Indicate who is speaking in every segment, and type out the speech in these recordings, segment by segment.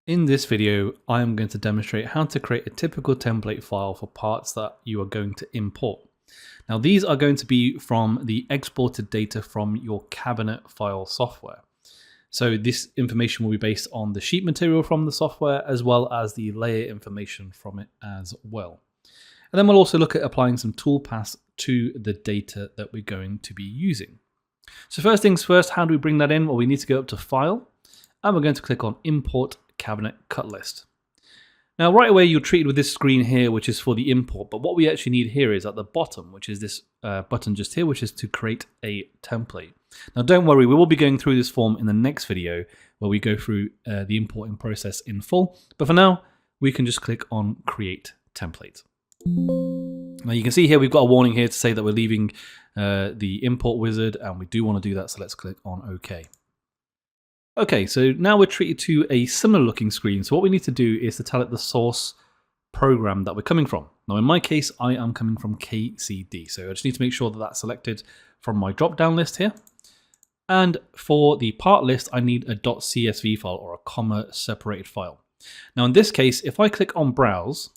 Speaker 1: In this video, I am going to demonstrate how to create a typical template file for parts that you are going to import. Now, these are going to be from the exported data from your cabinet file software. So this information will be based on the sheet material from the software as well as the layer information from it as well. And then we'll also look at applying some toolpaths to the data that we're going to be using. So first things first, how do we bring that in? Well, we need to go up to File, and we're going to click on Import Cabinet Cut List. Now right away you're treated with this screen here, which is for the import, but what we actually need here is at the bottom, which is this button just here, which is to create a template. Now don't worry, we will be going through this form in the next video where we go through the importing process in full, but for now we can just click on Create Template. Now you can see here we've got a warning here to say that we're leaving the import wizard, and we do want to do that, so let's click on OK. Okay, so now we're treated to a similar looking screen. So what we need to do is to tell it the source program that we're coming from. Now in my case, I am coming from KCD. So I just need to make sure that that's selected from my drop down list here. And for the part list, I need a .csv file or a comma separated file. Now in this case, if I click on browse,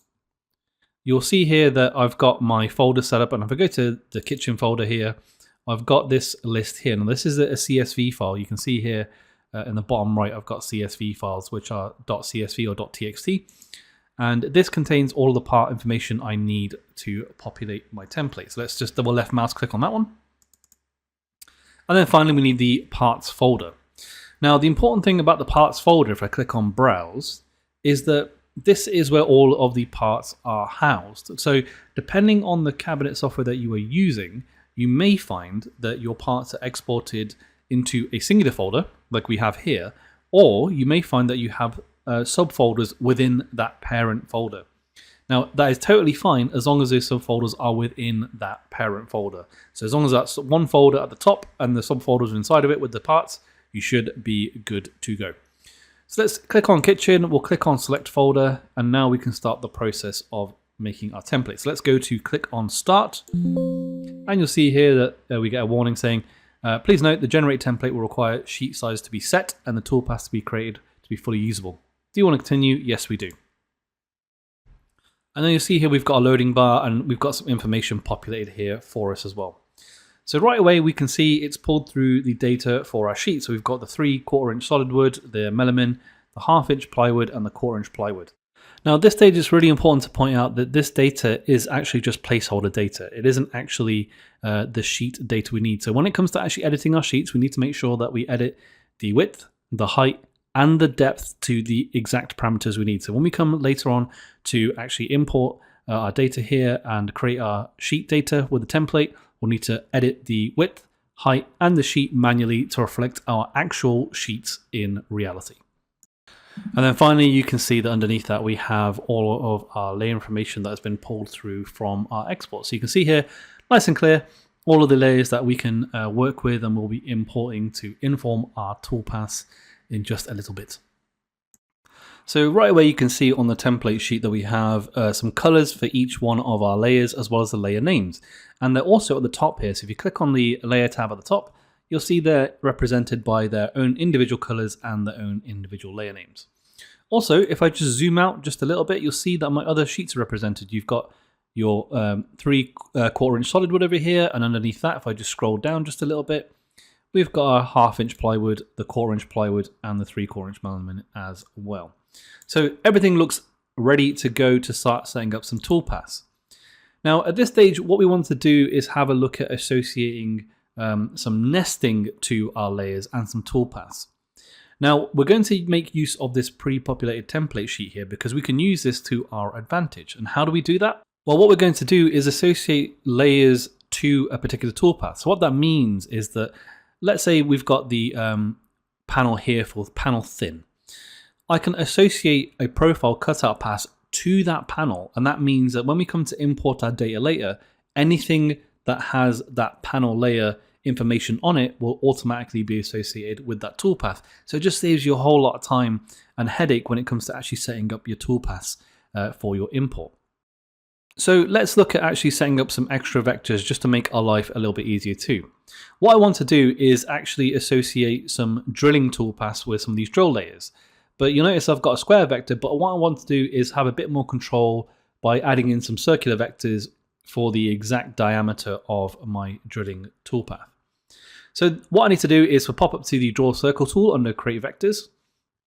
Speaker 1: you'll see here that I've got my folder set up, and if I go to the kitchen folder here, I've got this list here. Now this is a CSV file. You can see here in the bottom right, I've got CSV files, which are .csv or .txt. And this contains all of the part information I need to populate my template. So let's just double left mouse click on that one. And then finally, we need the parts folder. Now, the important thing about the parts folder, if I click on browse, is that this is where all of the parts are housed. So depending on the cabinet software that you are using, you may find that your parts are exported into a singular folder like we have here, or you may find that you have subfolders within that parent folder. Now that is totally fine as long as those subfolders are within that parent folder. So as long as that's one folder at the top and the subfolders are inside of it with the parts, you should be good to go. So let's click on kitchen, we'll click on select folder, and now we can start the process of making our template. So let's go to click on start, and you'll see here that we get a warning saying, please note the generate template will require sheet size to be set and the toolpaths to be created to be fully usable. Do you want to continue? Yes, we do. And then you'll see here we've got a loading bar, and we've got some information populated here for us as well. So right away we can see it's pulled through the data for our sheet. So we've got the 3/4 inch solid wood, the melamine, the 1/2 inch plywood, and the 1/4 inch plywood. Now at this stage it's really important to point out that this data is actually just placeholder data. It isn't actually the sheet data we need. So when it comes to actually editing our sheets, we need to make sure that we edit the width, the height, and the depth to the exact parameters we need. So when we come later on to actually import our data here and create our sheet data with the template, we'll need to edit the width, height, and the sheet manually to reflect our actual sheets in reality. And then finally, you can see that underneath that we have all of our layer information that has been pulled through from our export. So you can see here, nice and clear, all of the layers that we can work with, and we'll be importing to inform our toolpaths in just a little bit. So right away, you can see on the template sheet that we have some colors for each one of our layers, as well as the layer names. And they're also at the top here. So if you click on the layer tab at the top, you'll see they're represented by their own individual colors and their own individual layer names. Also, if I just zoom out just a little bit, you'll see that my other sheets are represented. You've got your 3/4 inch solid wood over here, and underneath that, if I just scroll down just a little bit, we've got our 1/2 inch plywood, the 1/4 inch plywood, and the 3/4 inch melamine as well. So everything looks ready to go to start setting up some toolpaths. Now at this stage, what we want to do is have a look at associating some nesting to our layers and some toolpaths. Now we're going to make use of this pre-populated template sheet here because we can use this to our advantage. And how do we do that? Well, what we're going to do is associate layers to a particular toolpath. So what that means is that, let's say we've got the panel here for panel thin. I can associate a profile cutout pass to that panel, and that means that when we come to import our data later, anything that has that panel layer information on it will automatically be associated with that toolpath. So it just saves you a whole lot of time and headache when it comes to actually setting up your toolpaths for your import. So let's look at actually setting up some extra vectors just to make our life a little bit easier too. What I want to do is actually associate some drilling toolpaths with some of these drill layers. But you'll notice I've got a square vector, but what I want to do is have a bit more control by adding in some circular vectors for the exact diameter of my drilling toolpath. So what I need to do is to pop up to the draw circle tool under create vectors.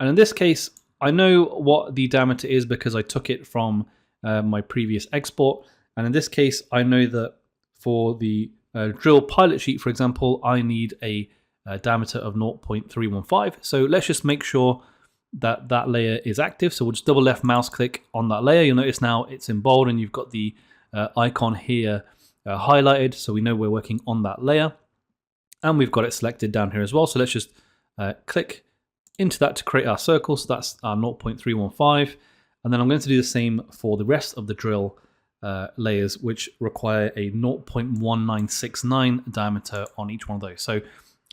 Speaker 1: And in this case, I know what the diameter is because I took it from my previous export. And in this case, I know that for the drill pilot sheet, for example, I need a diameter of 0.315. So let's just make sure that that layer is active. So we'll just double left mouse click on that layer. You'll notice now it's in bold and you've got the icon here highlighted. So we know we're working on that layer. And we've got it selected down here as well. So let's just click into that to create our circle. So that's our 0.315. And then I'm going to do the same for the rest of the drill layers, which require a 0.1969 diameter on each one of those. So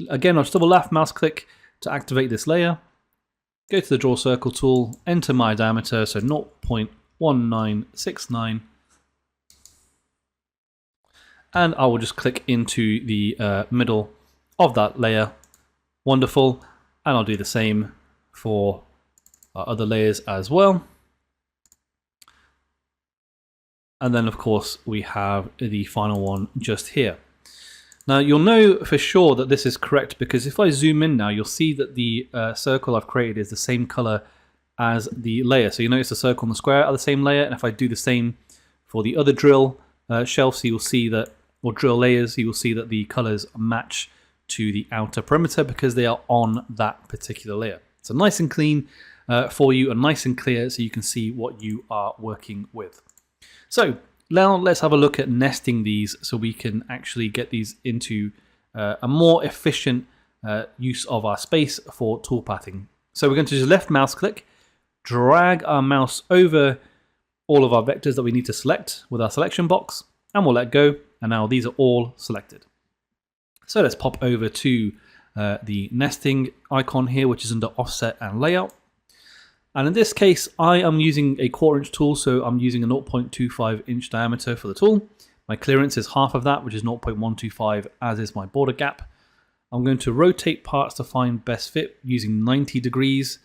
Speaker 1: again, I'll just double left mouse click to activate this layer. Go to the draw circle tool, enter my diameter, so 0.1969. And I will just click into the middle of that layer. Wonderful. And I'll do the same for our other layers as well. And then, of course, we have the final one just here. Now, you'll know for sure that this is correct because if I zoom in now, you'll see that the circle I've created is the same color as the layer. So you notice the circle and the square are the same layer. And if I do the same for the other drill shelves, you will see that, or drill layers, you will see that the colors match to the outer perimeter because they are on that particular layer. So nice and clean for you and nice and clear so you can see what you are working with. So now let's have a look at nesting these so we can actually get these into a more efficient use of our space for toolpathing. So we're going to just left mouse click, drag our mouse over all of our vectors that we need to select with our selection box, and we'll let go. And now these are all selected. So let's pop over to the nesting icon here, which is under offset and layout. And in this case, I am using a 1/4 inch tool, so I'm using a 0.25 inch diameter for the tool. My clearance is half of that, which is 0.125, as is my border gap. I'm going to rotate parts to find best fit using 90 degrees,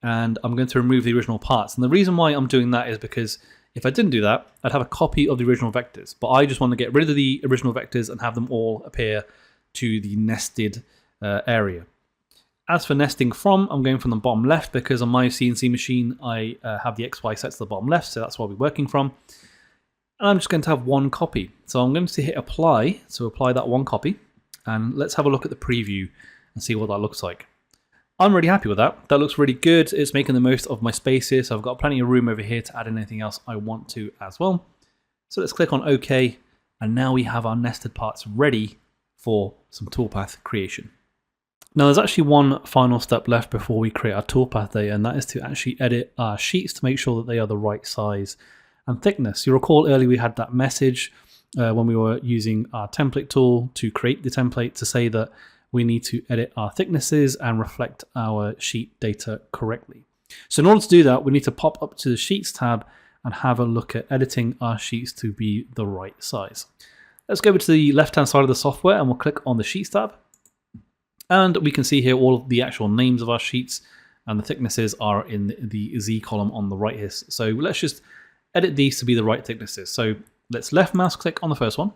Speaker 1: and I'm going to remove the original parts. And the reason why I'm doing that is because if I didn't do that, I'd have a copy of the original vectors, but I just want to get rid of the original vectors and have them all appear to the nested area. As for nesting from, I'm going from the bottom left because on my CNC machine, I have the XY set to the bottom left, so that's where we're working from. And I'm just going to have one copy. So I'm going to hit apply, so apply that one copy. And let's have a look at the preview and see what that looks like. I'm really happy with that. That looks really good. It's making the most of my space here, so I've got plenty of room over here to add in anything else I want to as well. So let's click on OK, and now we have our nested parts ready for some toolpath creation. Now there's actually one final step left before we create our toolpath layer, and that is to actually edit our sheets to make sure that they are the right size and thickness. You recall earlier we had that message when we were using our template tool to create the template to say that we need to edit our thicknesses and reflect our sheet data correctly. So in order to do that, we need to pop up to the Sheets tab and have a look at editing our sheets to be the right size. Let's go over to the left-hand side of the software and we'll click on the Sheets tab. And we can see here all of the actual names of our sheets, and the thicknesses are in the Z column on the right here. So let's just edit these to be the right thicknesses. So let's left mouse click on the first one,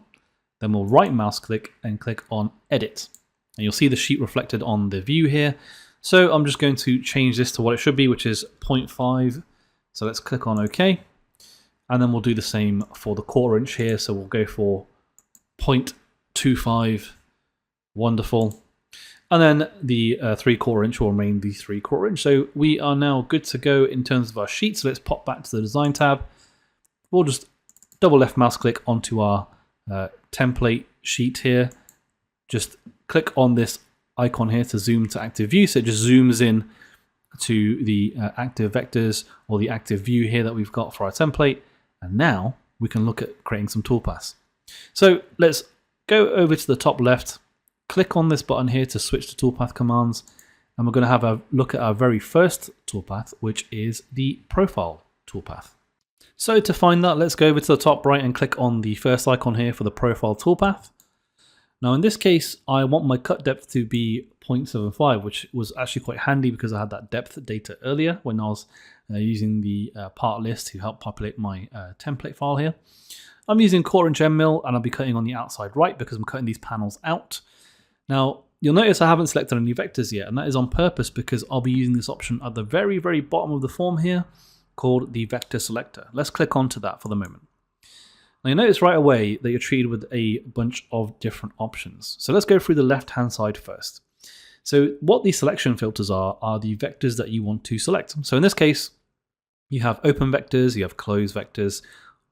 Speaker 1: then we'll right mouse click and click on edit. And you'll see the sheet reflected on the view here. So I'm just going to change this to what it should be, which is 0.5. So let's click on OK. And then we'll do the same for the 1/4 inch here. So we'll go for 0.25. Wonderful. And then the 3/4 inch will remain the 3/4 inch. So we are now good to go in terms of our sheet. So let's pop back to the design tab. We'll just double left mouse click onto our template sheet here. Just click on this icon here to zoom to active view. So it just zooms in to the active vectors or the active view here that we've got for our template. And now we can look at creating some toolpaths. So let's go over to the top left. Click on this button here to switch to toolpath commands, and we're going to have a look at our very first toolpath, which is the profile toolpath. So to find that, let's go over to the top right and click on the first icon here for the profile toolpath. Now in this case, I want my cut depth to be 0.75, which was actually quite handy because I had that depth data earlier when I was using the part list to help populate my template file here. I'm using 1/4 inch end mill and I'll be cutting on the outside right because I'm cutting these panels out. Now you'll notice I haven't selected any vectors yet, and that is on purpose because I'll be using this option at the very, very bottom of the form here called the vector selector. Let's click onto that for the moment. Now you notice right away that you're treated with a bunch of different options. So let's go through the left-hand side first. So what these selection filters are the vectors that you want to select. So in this case, you have open vectors, you have closed vectors,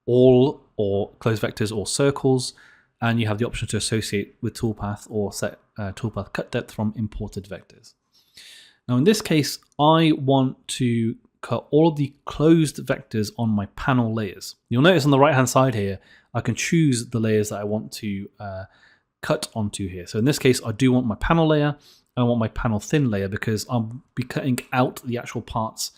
Speaker 1: all or closed vectors or circles, and you have the option to associate with toolpath or set toolpath cut depth from imported vectors. Now in this case, I want to cut all of the closed vectors on my panel layers. You'll notice on the right hand side here, I can choose the layers that I want to cut onto here. So in this case, I do want my panel layer, and I want my panel thin layer because I'll be cutting out the actual parts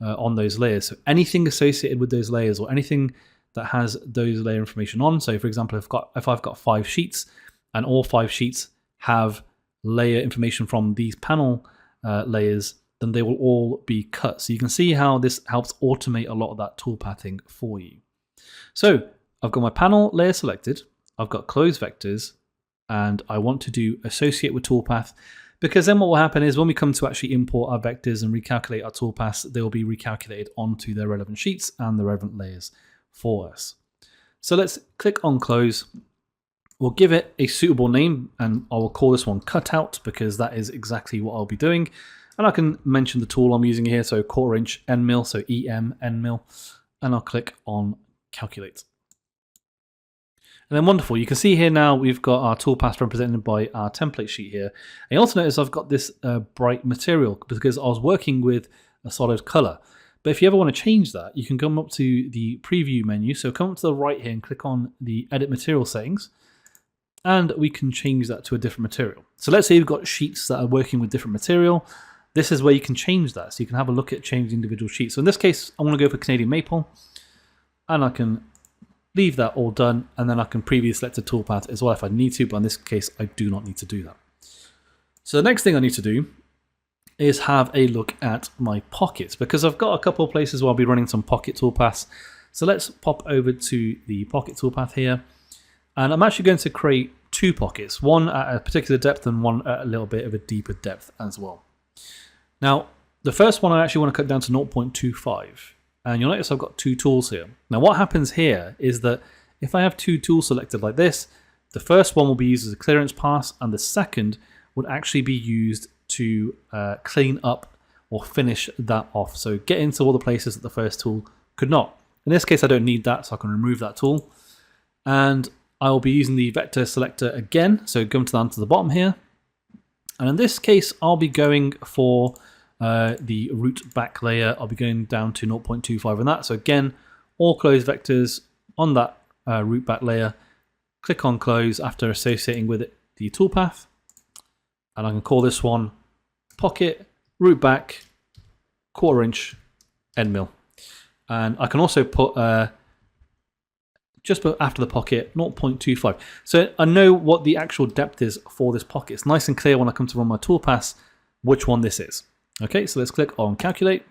Speaker 1: on those layers. So anything associated with those layers or anything that has those layer information on. So for example, if I've got 5 sheets and all 5 sheets have layer information from these panel layers, then they will all be cut. So you can see how this helps automate a lot of that toolpathing for you. So I've got my panel layer selected, I've got closed vectors, and I want to do associate with toolpath, because then what will happen is when we come to actually import our vectors and recalculate our toolpaths, they will be recalculated onto their relevant sheets and the relevant layers for us. So let's click on close. We'll give it a suitable name, and I will call this one cutout because that is exactly what I'll be doing. And I can mention the tool I'm using here, so 1/4 inch end mill, so EM end mill, and I'll click on calculate. And then wonderful, you can see here now we've got our toolpath represented by our template sheet here. And you also notice I've got this bright material because I was working with a solid color. But if you ever want to change that, you can come up to the preview menu. So come up to the right here and click on the edit material settings, and we can change that to a different material. So let's say you've got sheets that are working with different material. This is where you can change that. So you can have a look at changing individual sheets. So in this case, I want to go for Canadian maple, and I can leave that all done, and then I can preview select a toolpath as well if I need to, but in this case, I do not need to do that. So the next thing I need to do is have a look at my pockets, because I've got a couple of places where I'll be running some pocket toolpaths. So let's pop over to the pocket toolpath here, and I'm actually going to create 2 pockets, one at a particular depth and one at a little bit of a deeper depth as well. Now, the first one I actually want to cut down to 0.25, and you'll notice I've got 2 tools here. Now what happens here is that if I have 2 tools selected like this, the first one will be used as a clearance pass, and the second would actually be used to clean up or finish that off. So get into all the places that the first tool could not. In this case, I don't need that, so I can remove that tool. And I will be using the vector selector again. So go down to the bottom here. And in this case, I'll be going for the root back layer. I'll be going down to 0.25 on that. So again, all closed vectors on that root back layer. Click on close after associating with it the toolpath. And I can call this one pocket, root back, 1/4 inch end mill. And I can also put just after the pocket 0.25. So I know what the actual depth is for this pocket. It's nice and clear when I come to run my toolpaths which one this is. Okay, so let's click on calculate.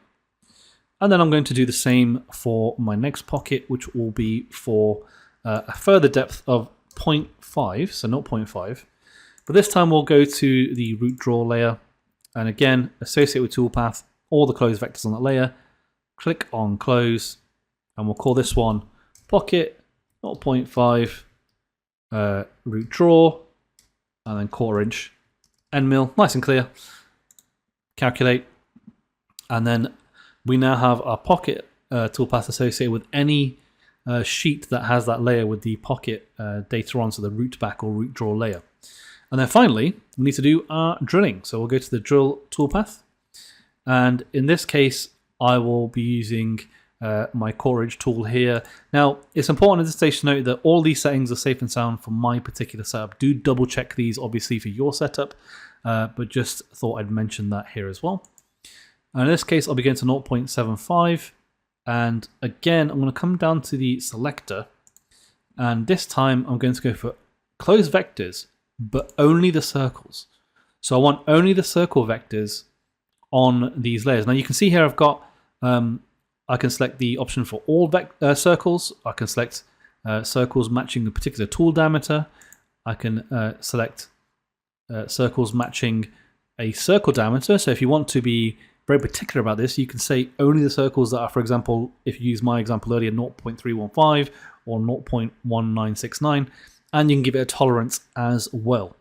Speaker 1: And then I'm going to do the same for my next pocket, which will be for a further depth of 0.5, so 0.5. But this time we'll go to the root draw layer, and again, associate with toolpath, all the closed vectors on that layer, click on close, and we'll call this one pocket 0.5 root draw, and then 1/4 inch end mill, nice and clear. Calculate, and then we now have our pocket toolpath associated with any sheet that has that layer with the pocket data on, so the root back or root draw layer. And then finally, we need to do our drilling. So we'll go to the drill toolpath. And in this case, I will be using my 1/4 inch tool here. Now, it's important at this stage to note that all these settings are safe and sound for my particular setup. Do double check these, obviously, for your setup, but just thought I'd mention that here as well. And in this case, I'll be going to 0.75. And again, I'm going to come down to the selector. And this time, I'm going to go for closed vectors, but only the circles. So I want only the circle vectors on these layers. Now you can see here I've got, I can select the option for all circles. I can select circles matching the particular tool diameter. I can select circles matching a circle diameter. So if you want to be very particular about this, you can say only the circles that are, for example, if you use my example earlier, 0.315 or 0.1969, and you can give it a tolerance as well.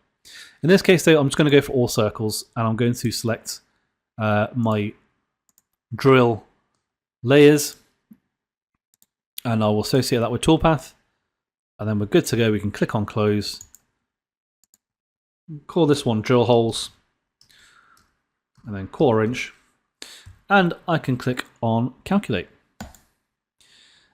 Speaker 1: In this case though, I'm just going to go for all circles, and I'm going to select my drill layers, and I will associate that with toolpath, and then we're good to go. We can click on close, call this one drill holes, and then 1/4 inch, and I can click on calculate.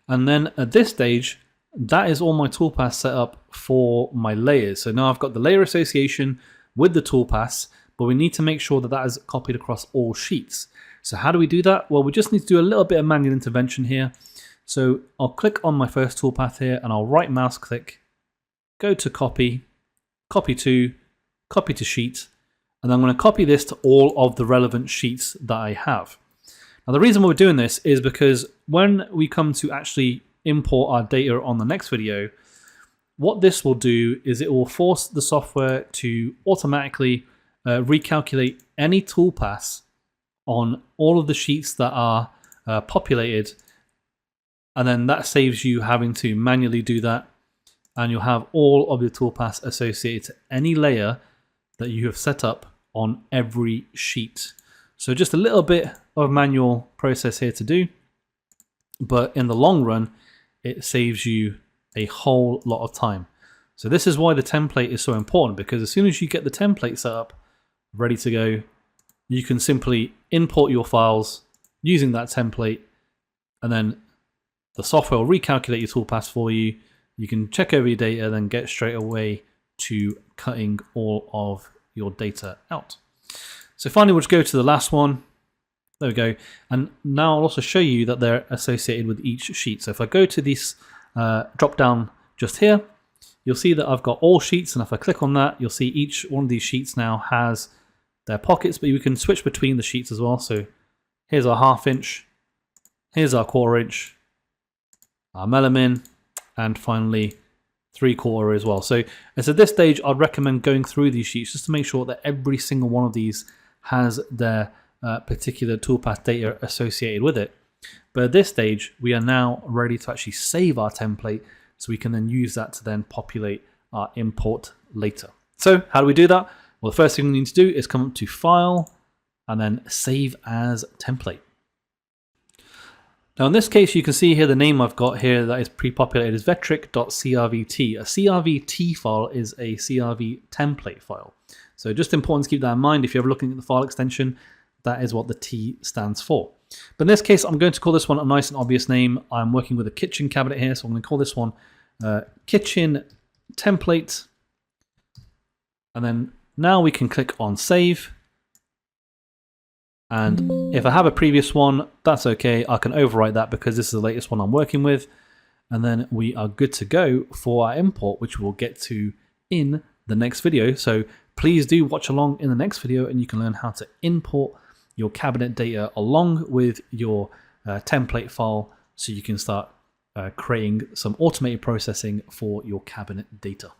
Speaker 1: And then at this stage, that is all my toolpaths set up for my layers. So now I've got the layer association with the toolpaths, but we need to make sure that that is copied across all sheets. So how do we do that? Well, we just need to do a little bit of manual intervention here. So I'll click on my first toolpath here, and I'll right mouse click, go to copy, copy to sheet, and I'm going to copy this to all of the relevant sheets that I have. Now the reason we're doing this is because when we come to actually import our data on the next video, what this will do is it will force the software to automatically recalculate any toolpaths on all of the sheets that are populated, and then that saves you having to manually do that, and you'll have all of your toolpaths associated to any layer that you have set up on every sheet. So just a little bit of manual process here to do, but in the long run it saves you a whole lot of time. So this is why the template is so important, because as soon as you get the template set up, ready to go, you can simply import your files using that template, and then the software will recalculate your toolpaths for you. You can check over your data, then get straight away to cutting all of your data out. So finally, we'll just go to the last one. There we go. And now I'll also show you that they're associated with each sheet. So if I go to this drop down just here, you'll see that I've got all sheets, and if I click on that, you'll see each one of these sheets now has their pockets, but you can switch between the sheets as well. So here's our 1/2 inch, here's our 1/4 inch, our melamin, and finally 3/4 as well. So as at this stage, I'd recommend going through these sheets just to make sure that every single one of these has their particular toolpath data associated with it. But at this stage, we are now ready to actually save our template, so we can then use that to then populate our import later. So how do we do that? Well, the first thing we need to do is come up to File and then Save as Template. Now in this case, you can see here the name I've got here that is pre-populated is vectric.crvt. A crvt file is a CRV template file. So just important to keep that in mind. If you're ever looking at the file extension, that is what the T stands for. But in this case, I'm going to call this one a nice and obvious name. I'm working with a kitchen cabinet here, so I'm going to call this one kitchen template. And then now we can click on Save. And if I have a previous one, that's okay. I can overwrite that because this is the latest one I'm working with. And then we are good to go for our import, which we'll get to in the next video. So please do watch along in the next video, and you can learn how to import your cabinet data along with your template file, so you can start creating some automated processing for your cabinet data.